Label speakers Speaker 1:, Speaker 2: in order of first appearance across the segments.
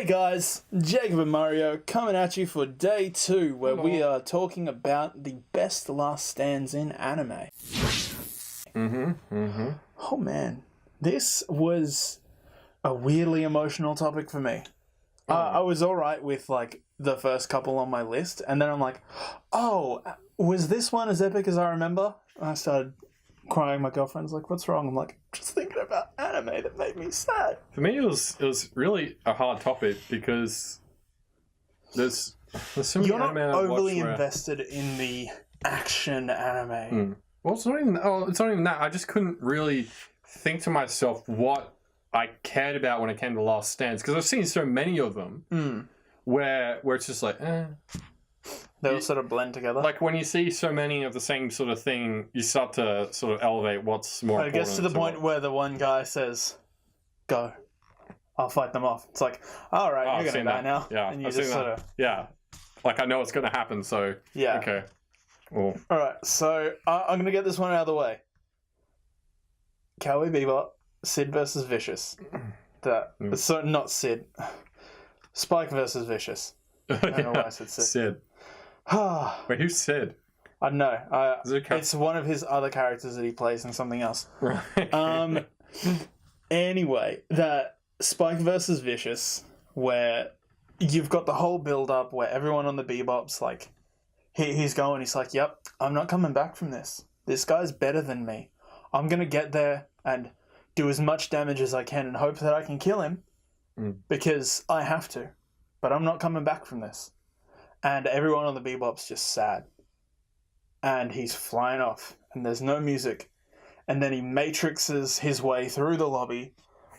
Speaker 1: Hey guys, Jacob and Mario coming at you for day 2, where we are talking about the best last stands in anime. Oh man, this was a weirdly emotional topic for me. I was alright with like the first couple on my list, and then I'm like, oh, was this one as epic as I remember? And I started crying. My girlfriend's like, what's wrong? I'm like, just thinking about anime that made me sad.
Speaker 2: For me, it was really a hard topic because there's so many
Speaker 1: You're
Speaker 2: anime
Speaker 1: not
Speaker 2: I watch
Speaker 1: overly
Speaker 2: where...
Speaker 1: invested in the action anime.
Speaker 2: Well, it's not even that. I just couldn't really think to myself what I cared about when it came to Last Stands, because I've seen so many of them where it's just like,
Speaker 1: They all sort of blend together.
Speaker 2: Like when you see so many of the same sort of thing, you start to sort of elevate what's more important.
Speaker 1: I guess to the point where the one guy says, go, I'll fight them off. It's like, all right, you're going to die now.
Speaker 2: Yeah,
Speaker 1: and you
Speaker 2: I've
Speaker 1: just
Speaker 2: seen
Speaker 1: sort
Speaker 2: that.
Speaker 1: of...
Speaker 2: Yeah, like I know what's going to happen, so...
Speaker 1: Yeah.
Speaker 2: Okay. Well.
Speaker 1: All right, so I'm going to get this one out of the way. Cowboy Bebop, Sid versus Vicious. So not Sid. Spike versus Vicious. I don't know why I said Sid.
Speaker 2: Sid. Wait, who's Sid?
Speaker 1: I don't know. It's one of his other characters that he plays in something else.
Speaker 2: Right.
Speaker 1: Anyway, that Spike versus Vicious, where you've got the whole build-up where everyone on the Bebop's like, he's like, yep, I'm not coming back from this. This guy's better than me. I'm going to get there and do as much damage as I can and hope that I can kill him because I have to. But I'm not coming back from this. And everyone on the Bebop's just sad. And he's flying off. And there's no music. And then he matrixes his way through the lobby.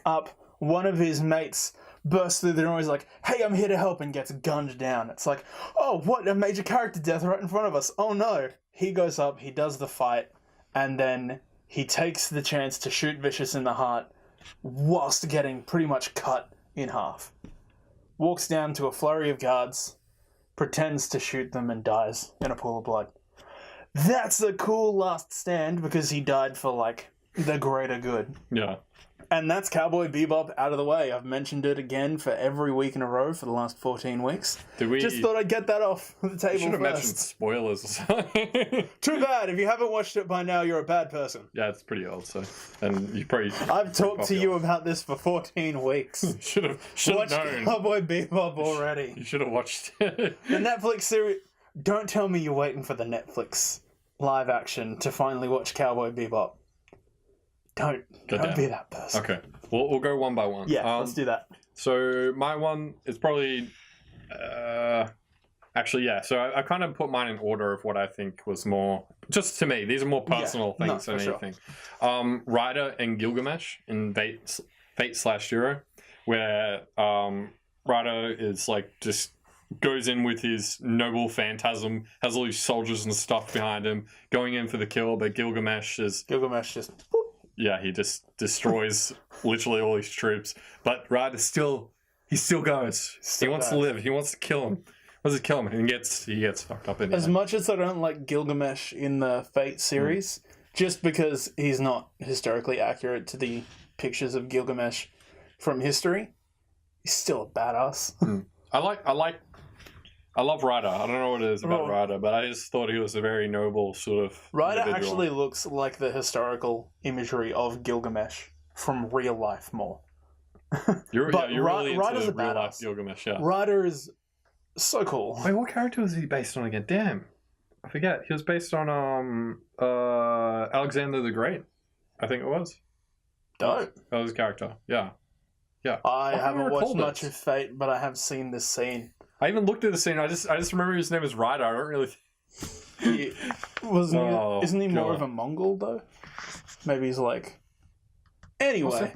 Speaker 1: Up. One of his mates bursts through the door and he's like, hey, I'm here to help, and gets gunned down. It's like, oh, what? A major character death right in front of us. Oh no. He goes up, he does the fight, and then he takes the chance to shoot Vicious in the heart whilst getting pretty much cut in half. Walks down to a flurry of guards, pretends to shoot them, and dies in a pool of blood. That's a cool last stand because he died for, like, the greater good.
Speaker 2: Yeah.
Speaker 1: And that's Cowboy Bebop out of the way. I've mentioned it again for every week in a row for the last 14 weeks. Just thought I'd get that off the table
Speaker 2: should have
Speaker 1: first.
Speaker 2: mentioned spoilers or something.
Speaker 1: Too bad. If you haven't watched it by now, you're a bad person.
Speaker 2: Yeah, it's pretty old, so... And you probably...
Speaker 1: I've talked to you about this for 14 weeks.
Speaker 2: Should have
Speaker 1: watched
Speaker 2: known.
Speaker 1: Cowboy Bebop already.
Speaker 2: You should have watched it.
Speaker 1: The Netflix series... Don't tell me you're waiting for the Netflix live action to finally watch Cowboy Bebop. Don't be that person.
Speaker 2: Okay, we'll go one by one.
Speaker 1: Yeah, let's do that.
Speaker 2: So my one is probably... Actually, yeah. So I kind of put mine in order of what I think was more... Just to me, these are more personal things than anything. Sure. Ryder and Gilgamesh in Fate/Zero, where Ryder is like just goes in with his noble phantasm, has all these soldiers and stuff behind him, going in for the kill, but Gilgamesh just... Yeah, he just destroys literally all his troops. But Ryder he still goes. He wants to live. He wants to kill him. Wants to kill him, and he gets fucked up in the end.
Speaker 1: As much as I don't like Gilgamesh in the Fate series, just because he's not historically accurate to the pictures of Gilgamesh from history, he's still a badass.
Speaker 2: I love Ryder. I don't know what it is about Ryder, but I just thought he was a very noble sort of
Speaker 1: Ryder
Speaker 2: individual.
Speaker 1: actually looks like the historical imagery of Gilgamesh from real life more.
Speaker 2: You're really
Speaker 1: Ryder's
Speaker 2: into
Speaker 1: a
Speaker 2: real life
Speaker 1: badass.
Speaker 2: Gilgamesh, yeah.
Speaker 1: Ryder is so cool.
Speaker 2: Wait, what character was he based on again? Damn. I forget. He was based on Alexander the Great. I think it was.
Speaker 1: Dope.
Speaker 2: That was his character. Yeah. Yeah.
Speaker 1: I haven't watched much of Fate, but I have seen this scene.
Speaker 2: I even looked at the scene. I just remember his name is Ryder. I don't really...
Speaker 1: Isn't he more of a Mongol, though? Maybe he's like... Anyway,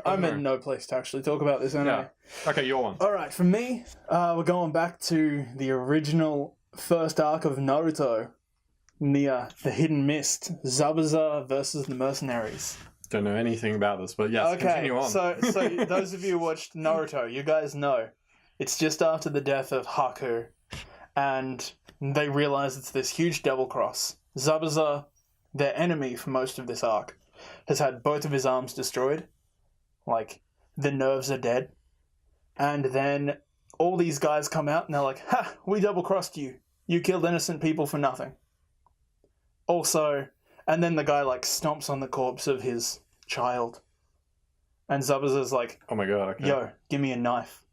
Speaker 1: I'm in no place to actually talk about this anime.
Speaker 2: Yeah. Okay, your one.
Speaker 1: Alright, for me, we're going back to the original first arc of Naruto. The Hidden Mist. Zabuza versus the Mercenaries.
Speaker 2: Don't know anything about this, but yes, continue on.
Speaker 1: So those of you who watched Naruto, you guys know. It's just after the death of Haku, and they realize it's this huge double cross. Zabuza, their enemy for most of this arc, has had both of his arms destroyed. Like, the nerves are dead. And then all these guys come out and they're like, ha, we double-crossed you. You killed innocent people for nothing. Also, and then the guy like stomps on the corpse of his child. And Zabuza's like,
Speaker 2: oh my god, okay.
Speaker 1: Yo, give me a knife.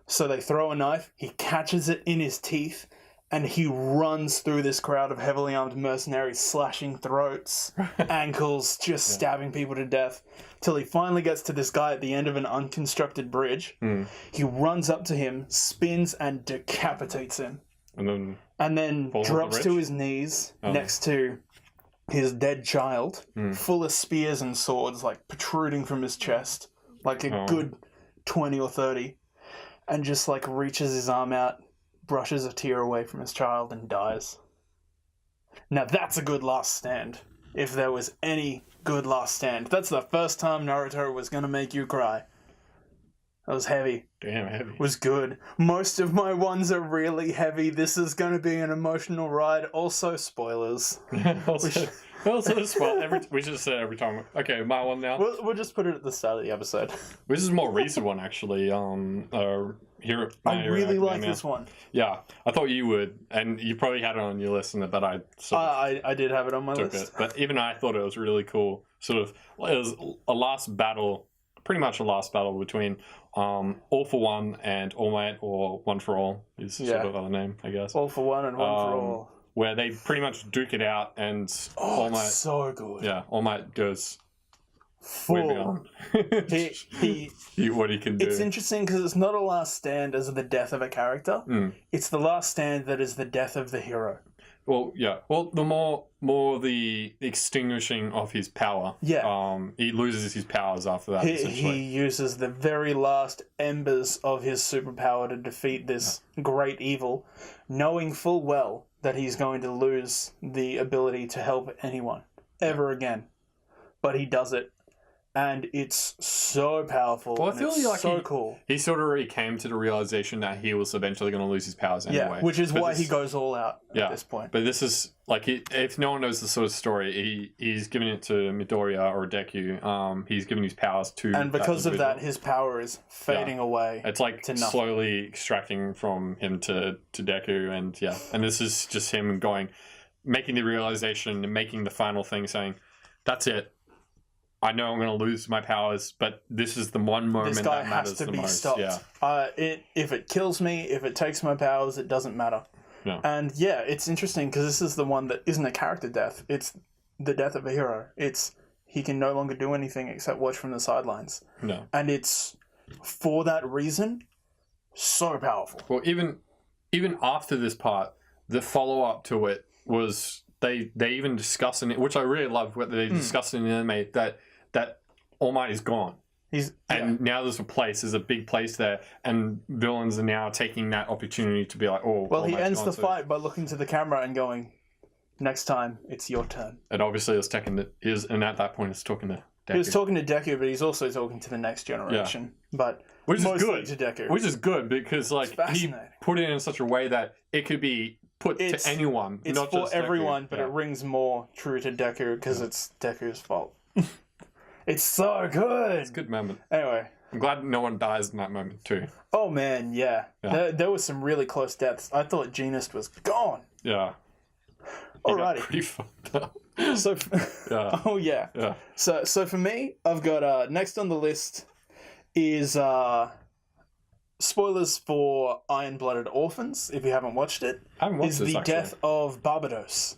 Speaker 1: So they throw a knife, he catches it in his teeth, and he runs through this crowd of heavily armed mercenaries, slashing throats, ankles, just stabbing people to death, till he finally gets to this guy at the end of an unconstructed bridge. He runs up to him, spins, and decapitates him. And then drops to his knees next to his dead child, full of spears and swords, like protruding from his chest, like a good 20 or 30, and just like reaches his arm out, brushes a tear away from his child, and dies. Now that's a good last stand. If there was any good last stand. That's the first time Naruto was going to make you cry. That was heavy.
Speaker 2: Damn, heavy.
Speaker 1: Was good. Most of my ones are really heavy. This is going to be an emotional ride. Also, spoilers.
Speaker 2: We should say every time. Okay, my one now.
Speaker 1: We'll just put it at the start of the episode.
Speaker 2: This is a more recent one, actually.
Speaker 1: I really like this one.
Speaker 2: Yeah, I thought you would, and you probably had it on your list, but
Speaker 1: I did have it on my list.
Speaker 2: But even I thought it was really cool. It was a last battle, pretty much a last battle between All for One and All Might, or One for All is sort of other name, I guess.
Speaker 1: All for One and One for All.
Speaker 2: Where they pretty much duke it out, and All Might,
Speaker 1: so good.
Speaker 2: Yeah, All Might goes
Speaker 1: full. What
Speaker 2: he can do.
Speaker 1: It's interesting because it's not a last stand as the death of a character. It's the last stand that is the death of the hero.
Speaker 2: Well, yeah. Well, the more the extinguishing of his power.
Speaker 1: Yeah.
Speaker 2: He loses his powers after that.
Speaker 1: He uses the very last embers of his superpower to defeat this great evil, knowing full well that he's going to lose the ability to help anyone ever again. But he does it. And it's so powerful. Well, I feel like so cool.
Speaker 2: He sort of already came to the realization that he was eventually going to lose his powers anyway.
Speaker 1: Yeah, which is why he goes all out at this point.
Speaker 2: But this is, like, if no one knows the sort of story, he's giving it to Midoriya or Deku. He's giving his powers to...
Speaker 1: And because of that, his power is fading away.
Speaker 2: It's like slowly extracting from him to Deku. And this is just him making the realization and making the final thing, saying, that's it. I know I'm going to lose my powers, but this is the one moment that matters the most. This guy has to be stopped.
Speaker 1: Yeah. If it kills me, if it takes my powers, it doesn't matter.
Speaker 2: Yeah.
Speaker 1: And yeah, it's interesting because this is the one that isn't a character death. It's the death of a hero. He can no longer do anything except watch from the sidelines.
Speaker 2: No.
Speaker 1: And it's, for that reason, so powerful.
Speaker 2: Well, even after this part, the follow-up to it was... They even discuss in it, which I really love, what they discuss in the anime, that All Might is gone. Now there's a big place there, and villains are now taking that opportunity to be like, oh,
Speaker 1: well, he ends the fight by looking to the camera and going, next time, it's your turn.
Speaker 2: And obviously and at that point, it's talking to Deku.
Speaker 1: He was talking to Deku, but he's also talking to the next generation. Yeah. But
Speaker 2: which is
Speaker 1: good to Deku.
Speaker 2: Which is good, because he put it in such a way that it could be put to anyone.
Speaker 1: It's
Speaker 2: not
Speaker 1: for
Speaker 2: just
Speaker 1: everyone,
Speaker 2: Deku.
Speaker 1: But it rings more true to Deku because it's Deku's fault. It's so good.
Speaker 2: It's a good moment.
Speaker 1: Anyway.
Speaker 2: I'm glad no one dies in that moment too.
Speaker 1: Oh man, yeah. There was some really close deaths. I thought Genist was gone.
Speaker 2: Yeah.
Speaker 1: Alrighty.
Speaker 2: Pretty fucked up.
Speaker 1: So,
Speaker 2: yeah.
Speaker 1: Oh yeah.
Speaker 2: Yeah.
Speaker 1: So for me, I've got next on the list is spoilers for Iron-Blooded Orphans. If you haven't watched it,
Speaker 2: I haven't watched
Speaker 1: is
Speaker 2: this,
Speaker 1: the
Speaker 2: actually.
Speaker 1: death of Barbados,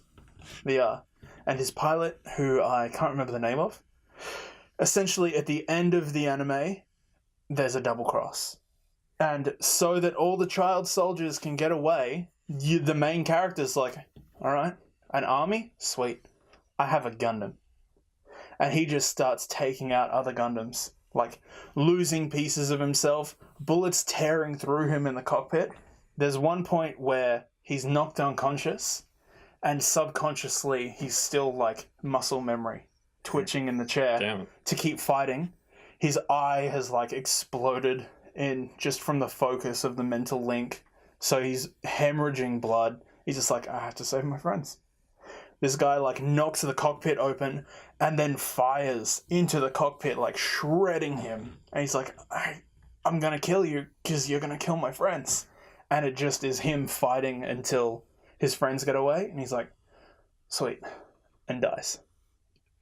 Speaker 1: and his pilot, who I can't remember the name of. Essentially, at the end of the anime, there's a double cross, and so that all the child soldiers can get away, the main character's like, all right, an army, sweet. I have a Gundam. And he just starts taking out other Gundams, like losing pieces of himself, bullets tearing through him in the cockpit. There's one point where he's knocked unconscious, and subconsciously he's still like muscle memory, twitching in the chair to keep fighting. His eye has like exploded in just from the focus of the mental link. So he's hemorrhaging blood. He's just like, I have to save my friends. This guy like knocks the cockpit open and then fires into the cockpit, like shredding him. And he's like, I I'm gonna kill you because you're gonna kill my friends. And it just is him fighting until his friends get away, and he's like, sweet, and dies.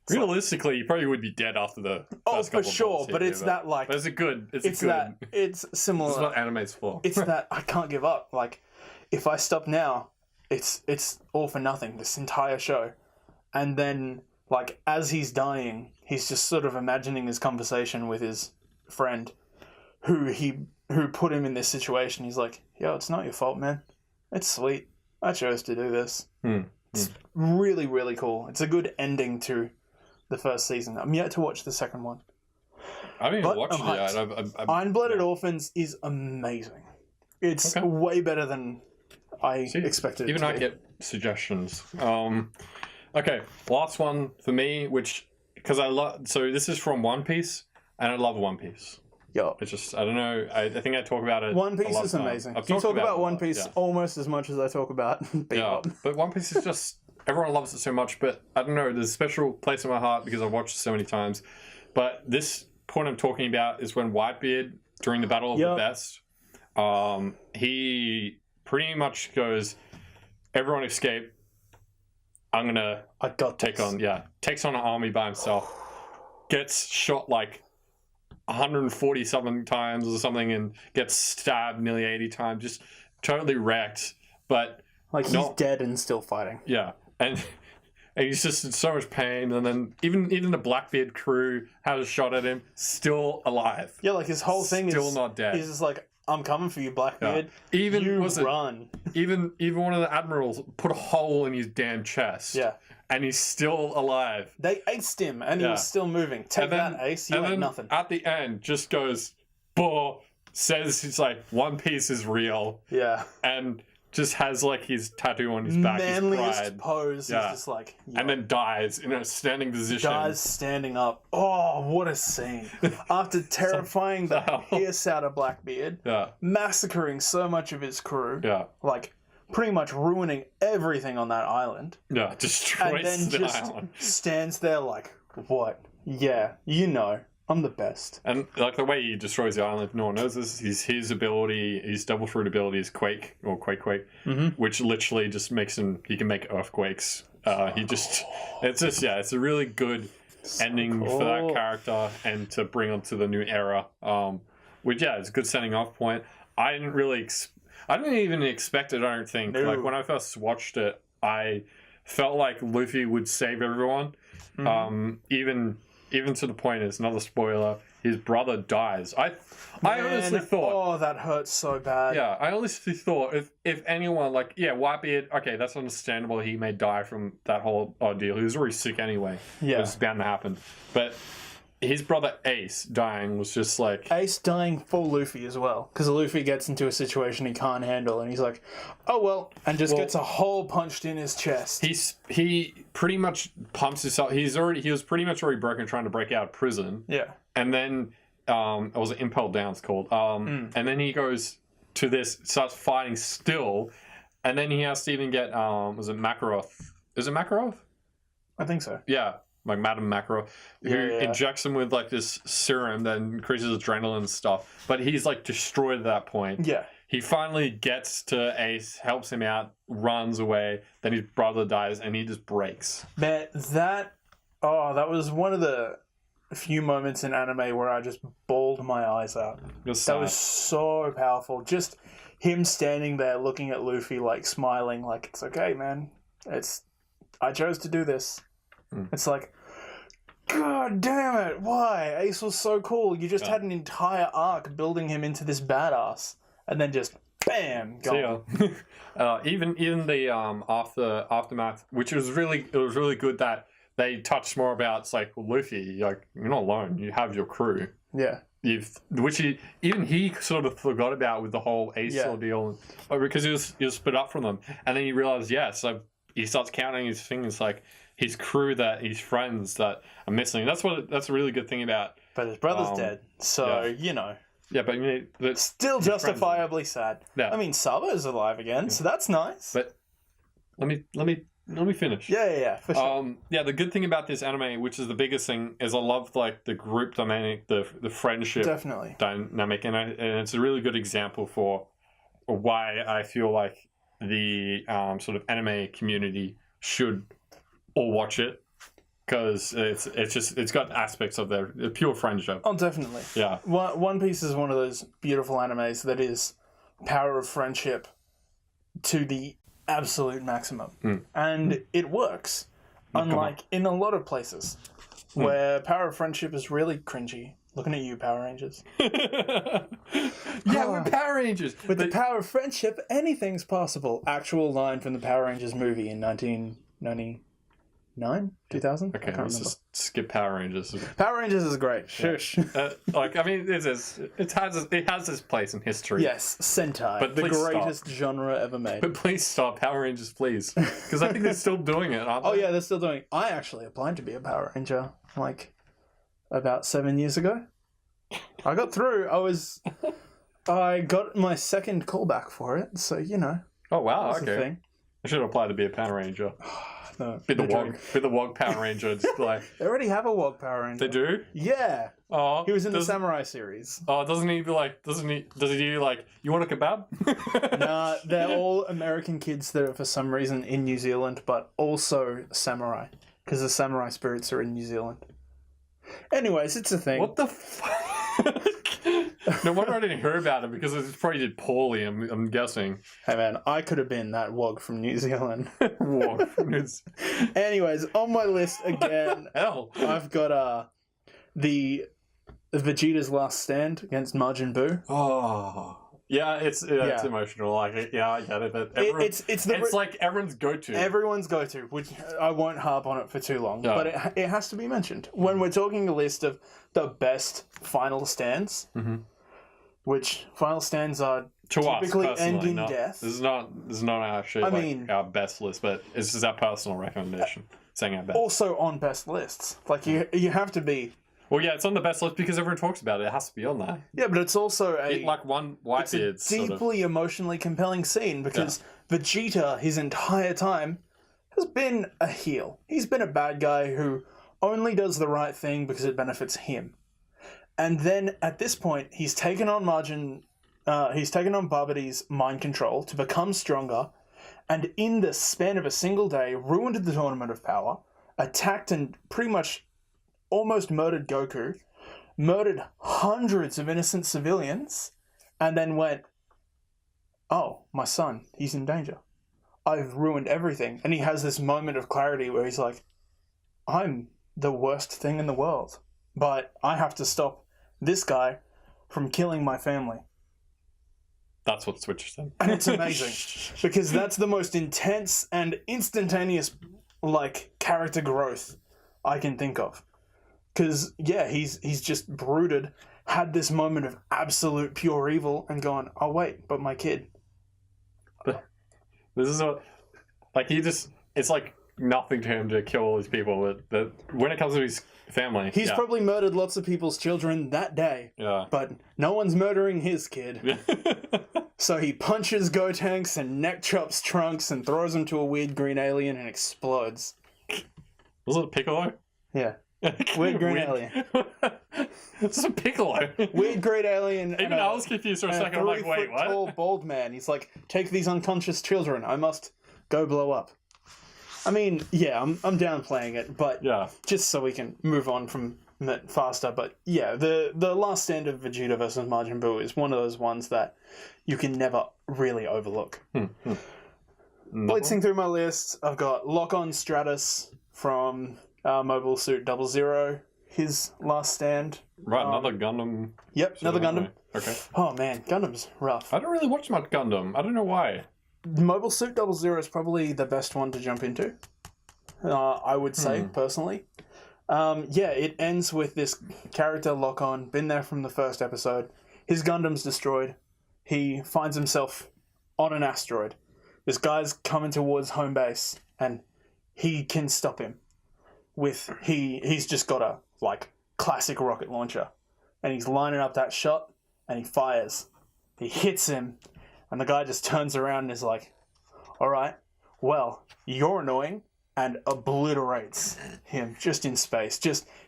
Speaker 2: Realistically, you probably would be dead after the first
Speaker 1: for
Speaker 2: couple
Speaker 1: sure,
Speaker 2: of
Speaker 1: but it's that like...
Speaker 2: But it's a good...
Speaker 1: It's that... It's similar...
Speaker 2: This is what anime's for.
Speaker 1: It's that I can't give up. Like, if I stop now, it's all for nothing, this entire show. And then, like, as he's dying, he's just sort of imagining his conversation with his friend who put him in this situation. He's like, yo, it's not your fault, man. It's sweet. I chose to do this. It's really, really cool. It's a good ending to the first season. I'm yet to watch the second one.
Speaker 2: I haven't even watched it yet.
Speaker 1: Iron-Blooded Orphans is amazing. It's way better than I expected it
Speaker 2: even
Speaker 1: to
Speaker 2: I
Speaker 1: be.
Speaker 2: get suggestions. Okay, last one for me, which... Because I love... So this is from One Piece, and I love One Piece.
Speaker 1: Yo.
Speaker 2: It's just... I don't know. I think I talk about it
Speaker 1: One Piece is amazing. You talk about One Piece almost as much as I talk about Bebop.
Speaker 2: Yeah, but One Piece is just... Everyone loves it so much, but I don't know. There's a special place in my heart because I've watched it so many times. But this point I'm talking about is when Whitebeard, during the Battle of the Best, he pretty much goes, everyone escape. Takes on an army by himself. Gets shot like 140 something times or something and gets stabbed nearly 80 times. Just totally wrecked. But
Speaker 1: like he's dead and still fighting.
Speaker 2: Yeah. And he's just in so much pain, and then even the Blackbeard crew has a shot at him, still alive.
Speaker 1: Yeah, like his whole thing
Speaker 2: still not dead.
Speaker 1: He's just like, I'm coming for you, Blackbeard.
Speaker 2: Yeah. Even
Speaker 1: run.
Speaker 2: Even one of the admirals put a hole in his damn chest.
Speaker 1: Yeah.
Speaker 2: And he's still alive.
Speaker 1: They aced him, and he was still moving. Take that, Ace. You ain't nothing.
Speaker 2: At the end, just goes, "Boah," says he's like, One Piece is real.
Speaker 1: Yeah.
Speaker 2: And just has like his tattoo on his back.
Speaker 1: Manliest
Speaker 2: his pride.
Speaker 1: Pose. Yeah. Is just like,
Speaker 2: and then dies in a standing position.
Speaker 1: Dies standing up. Oh, what a scene! After terrifying the piss out of Blackbeard, massacring so much of his crew, like pretty much ruining everything on that island.
Speaker 2: Yeah, destroys
Speaker 1: and then
Speaker 2: the island.
Speaker 1: Stands there like, what? Yeah, you know. I'm the best.
Speaker 2: And like the way he destroys the island, no one knows this. His ability, his double fruit ability is Quake, which literally just makes him. He can make earthquakes. It's a really good ending for that character and to bring onto the new era. Which it's a good setting off point. I didn't even expect it. I don't think.
Speaker 1: No.
Speaker 2: Like when I first watched it, I felt like Luffy would save everyone. Even to the point, it's another spoiler, his brother dies. I honestly thought...
Speaker 1: Oh, that hurts so bad.
Speaker 2: Yeah, I honestly thought if anyone, like, Whitebeard, okay, that's understandable. He may die from that whole ordeal. He was already sick anyway. Yeah. It was bound to happen. But his brother Ace dying was just like...
Speaker 1: Ace dying for Luffy as well. Because Luffy gets into a situation he can't handle, and he's like, oh well, and just gets a hole punched in his chest.
Speaker 2: He pretty much pumps himself. He was pretty much already broken trying to break out of prison.
Speaker 1: Yeah.
Speaker 2: And then, it was Impel Down, it's called. And then he goes to this, starts fighting still, and then he has to even get, was it Makarov? Is it Makarov?
Speaker 1: I think so.
Speaker 2: Yeah. Like Madame Makarov, who injects him with like this serum that increases adrenaline and stuff. But he's like destroyed at that point.
Speaker 1: Yeah.
Speaker 2: He finally gets to Ace, helps him out, runs away. Then his brother dies, and he just breaks.
Speaker 1: Man, that was one of the few moments in anime where I just bawled my eyes out. That was so powerful. Just him standing there looking at Luffy, like smiling, like, it's okay, man. I chose to do this. It's like, God damn it, why? Ace was so cool. You just had an entire arc building him into this badass. And then just, bam, gone.
Speaker 2: Even the aftermath, which was really good that they touched more about, it's like, well, Luffy, like, you're not alone. You have your crew.
Speaker 1: Yeah.
Speaker 2: Even he sort of forgot about with the whole Ace ordeal. Because he was split up from them. And then he realized, so he starts counting his fingers, like, his crew, his friends that are missing. That's a really good thing about.
Speaker 1: But his brother's dead, so you know.
Speaker 2: Yeah, but
Speaker 1: still justifiably sad.
Speaker 2: Yeah.
Speaker 1: I mean, Saba's alive again, so that's nice.
Speaker 2: But let me let me finish.
Speaker 1: Yeah, for sure.
Speaker 2: Yeah, the good thing about this anime, which is the biggest thing, is I love like the group dynamic, the friendship
Speaker 1: Definitely
Speaker 2: dynamic, and it's a really good example for why I feel like the sort of anime community should all watch it, because it's got aspects of their pure friendship.
Speaker 1: Oh, definitely.
Speaker 2: Yeah.
Speaker 1: One Piece is one of those beautiful animes that is power of friendship to the absolute maximum. And it works. Unlike in a lot of places where power of friendship is really cringy. Looking at you, Power Rangers.
Speaker 2: Yeah, we're Power Rangers.
Speaker 1: With the power of friendship, anything's possible. Actual line from the Power Rangers movie in 1999? 2000?
Speaker 2: Okay, let's just skip Power Rangers.
Speaker 1: Power Rangers is great. Shush.
Speaker 2: Like, I mean, it has its place in history.
Speaker 1: Yes, Sentai.
Speaker 2: But
Speaker 1: the
Speaker 2: please
Speaker 1: greatest genre ever made.
Speaker 2: But please stop, Power Rangers, please. Because I think they're still doing it, aren't they?
Speaker 1: Oh, yeah, they're still doing it. I actually applied to be a Power Ranger, like, about 7 years ago. I got through. I got my second callback for it, so, you know.
Speaker 2: Oh, wow,
Speaker 1: that's the
Speaker 2: okay.
Speaker 1: thing.
Speaker 2: I should apply to be a Power Ranger.
Speaker 1: No,
Speaker 2: Be the Wog Power Ranger. Just like,
Speaker 1: they already have a Wog Power Ranger.
Speaker 2: they do?
Speaker 1: Yeah.
Speaker 2: Oh,
Speaker 1: He was in the Samurai series.
Speaker 2: Oh, does he do like, you want a kebab?
Speaker 1: Nah, they're all American kids that are for some reason in New Zealand, but also samurai. Because the samurai spirits are in New Zealand. Anyways, it's a thing.
Speaker 2: What the fuck? No wonder I didn't hear about it, because it probably did poorly, I'm guessing.
Speaker 1: Hey man, I could have been that Wog from New Zealand.
Speaker 2: Wog from New Zealand.
Speaker 1: Anyways, on my list again,
Speaker 2: Hell.
Speaker 1: I've got the Vegeta's Last Stand against Majin Buu.
Speaker 2: Oh. Yeah, it's emotional. Like, yeah, I get it. But it's like everyone's go-to.
Speaker 1: Everyone's go-to, which I won't harp on it for too long, but it has to be mentioned. When we're talking a list of the best final stands, which final stands are typically end in death.
Speaker 2: This is not actually our best list, but it's just our personal recommendation. Saying our best.
Speaker 1: Also on best lists. Like, you have to be...
Speaker 2: Well, yeah, it's on the best list because everyone talks about it. It has to be on there.
Speaker 1: Yeah, but it's also
Speaker 2: like one Whitebeard.
Speaker 1: It's a deeply emotionally compelling scene because Vegeta, his entire time, has been a heel. He's been a bad guy who only does the right thing because it benefits him. And then at this point, he's taken on Barbady's mind control to become stronger, and in the span of a single day, ruined the Tournament of Power, attacked and pretty much almost murdered Goku, murdered hundreds of innocent civilians, and then went, oh, my son, he's in danger. I've ruined everything. And he has this moment of clarity where he's like, I'm the worst thing in the world, but I have to stop this guy from killing my family.
Speaker 2: That's what switches them.
Speaker 1: And it's amazing, because that's the most intense and instantaneous, like, character growth I can think of. Because, yeah, he's just brooded, had this moment of absolute pure evil, and gone, oh, wait, but my kid.
Speaker 2: This is what... Like, it's like nothing to him to kill all these people, but when it comes to his family...
Speaker 1: He's probably murdered lots of people's children that day.
Speaker 2: Yeah.
Speaker 1: But no one's murdering his kid. So he punches Gotenks and neck chops Trunks and throws him to a weird green alien and explodes.
Speaker 2: Was it a Piccolo?
Speaker 1: Yeah. Weird green alien.
Speaker 2: It's a Piccolo.
Speaker 1: Weird green alien.
Speaker 2: Even I was confused for a second. I'm like, wait, what?
Speaker 1: Tall, bald man. He's like, take these unconscious children. I must go blow up. I mean, yeah, I'm downplaying it, but just so we can move on from it faster. But yeah, the last stand of Vegeta versus Majin Buu is one of those ones that you can never really overlook. Blitzing through my list, I've got Lock-On Stratus from Mobile Suit 00, his last stand.
Speaker 2: Right, another Gundam.
Speaker 1: Yep, another Gundam.
Speaker 2: Okay.
Speaker 1: Oh man, Gundam's rough.
Speaker 2: I don't really watch much Gundam. I don't know why.
Speaker 1: Mobile Suit 00 is probably the best one to jump into. I would say, personally. Yeah, it ends with this character Lock-On, been there from the first episode. His Gundam's destroyed. He finds himself on an asteroid. This guy's coming towards home base, and he can stop him. He's just got a, like, classic rocket launcher. And he's lining up that shot, and he fires. He hits him, and the guy just turns around and is like, alright, well, you're annoying, and obliterates him just in space.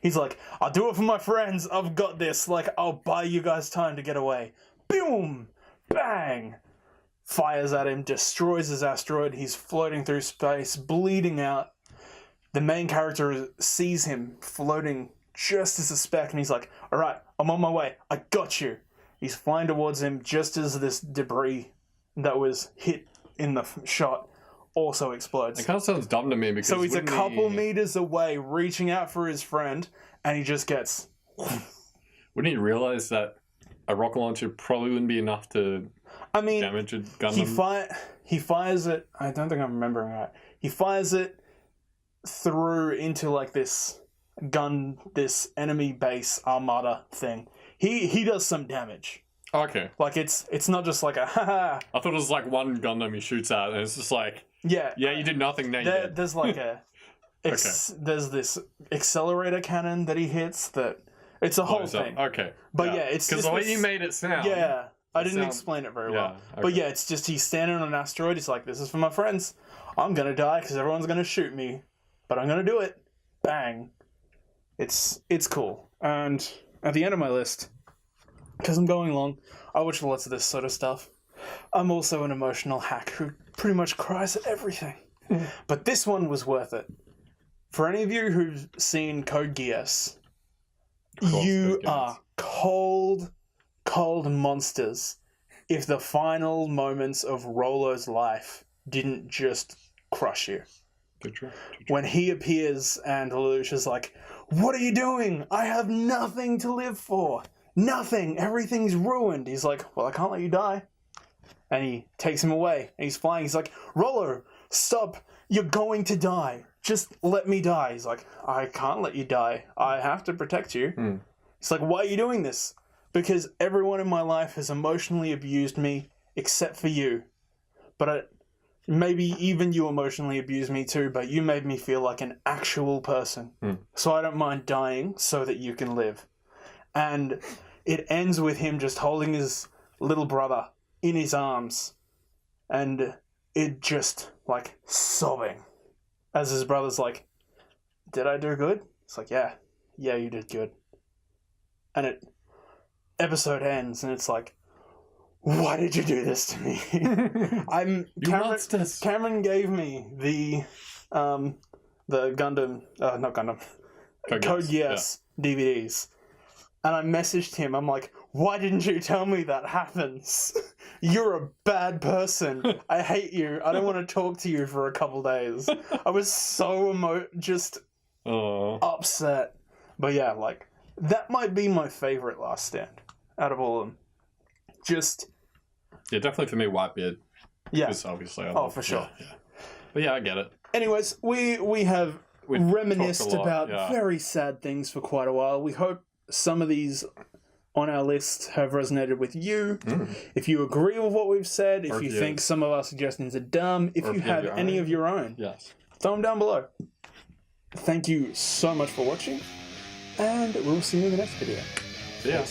Speaker 1: He's like, I'll do it for my friends. I've got this. Like, I'll buy you guys time to get away. Boom! Bang! Fires at him, destroys his asteroid. He's floating through space, bleeding out. The main character sees him floating just as a speck, and he's like, all right, I'm on my way. I got you. He's flying towards him just as this debris that was hit in the shot also explodes.
Speaker 2: It kind of sounds dumb to me because...
Speaker 1: So he's a couple meters away, reaching out for his friend, and he just gets...
Speaker 2: Wouldn't he realize that a rocket launcher probably wouldn't be enough to damage a Gundam?
Speaker 1: He fires it... I don't think I'm remembering right. He fires it through into like this enemy base armada thing. He does some damage.
Speaker 2: Okay.
Speaker 1: Like it's not just like a haha.
Speaker 2: I thought it was like one Gundam he shoots at, and it's just like, yeah, you did nothing. Now you did.
Speaker 1: There's like a there's this accelerator cannon that he hits. That it's a whole thing.
Speaker 2: Okay.
Speaker 1: But yeah, it's
Speaker 2: because the way you made it sound.
Speaker 1: Yeah, I didn't explain it very well. Okay. But yeah, it's just he's standing on an asteroid. He's like, this is for my friends. I'm gonna die because everyone's gonna shoot me, but I'm gonna do it. Bang. It's cool. And at the end of my list, because I'm going long, I watch lots of this sort of stuff. I'm also an emotional hack who pretty much cries at everything. But this one was worth it. For any of you who've seen Code Geass, you are cold monsters if the final moments of Rollo's life didn't just crush you.
Speaker 2: True.
Speaker 1: When he appears and Lelouch is like, what are you doing? I have nothing to live for. Nothing. Everything's ruined. He's like, well, I can't let you die. And he takes him away. And he's flying. He's like, Rollo, stop. You're going to die. Just let me die. He's like, I can't let you die. I have to protect you. He's like, why are you doing this? Because everyone in my life has emotionally abused me except for you. But maybe even you emotionally abused me too, but you made me feel like an actual person. So I don't mind dying so that you can live. And it ends with him just holding his little brother in his arms. And it just, like, sobbing. As his brother's like, did I do good? It's like, yeah, you did good. And episode ends, and it's like, why did you do this to me? Cameron gave me the Gundam, not Gundam, Code Geass DVDs. And I messaged him. I'm like, why didn't you tell me that happens? You're a bad person. I hate you. I don't want to talk to you for a couple days. I was so upset. But yeah, like, that might be my favorite Last Stand out of all of them.
Speaker 2: Yeah, definitely for me, Whitebeard.
Speaker 1: Yeah.
Speaker 2: Obviously.
Speaker 1: For sure.
Speaker 2: Yeah. But yeah, I get it.
Speaker 1: Anyways, we have reminisced about very sad things for quite a while. We hope some of these on our list have resonated with you. If you agree with what we've said, if you think some of our suggestions are dumb, if you have any of your own, throw them down below. Thank you so much for watching, and we'll see you in the next video.
Speaker 2: See ya.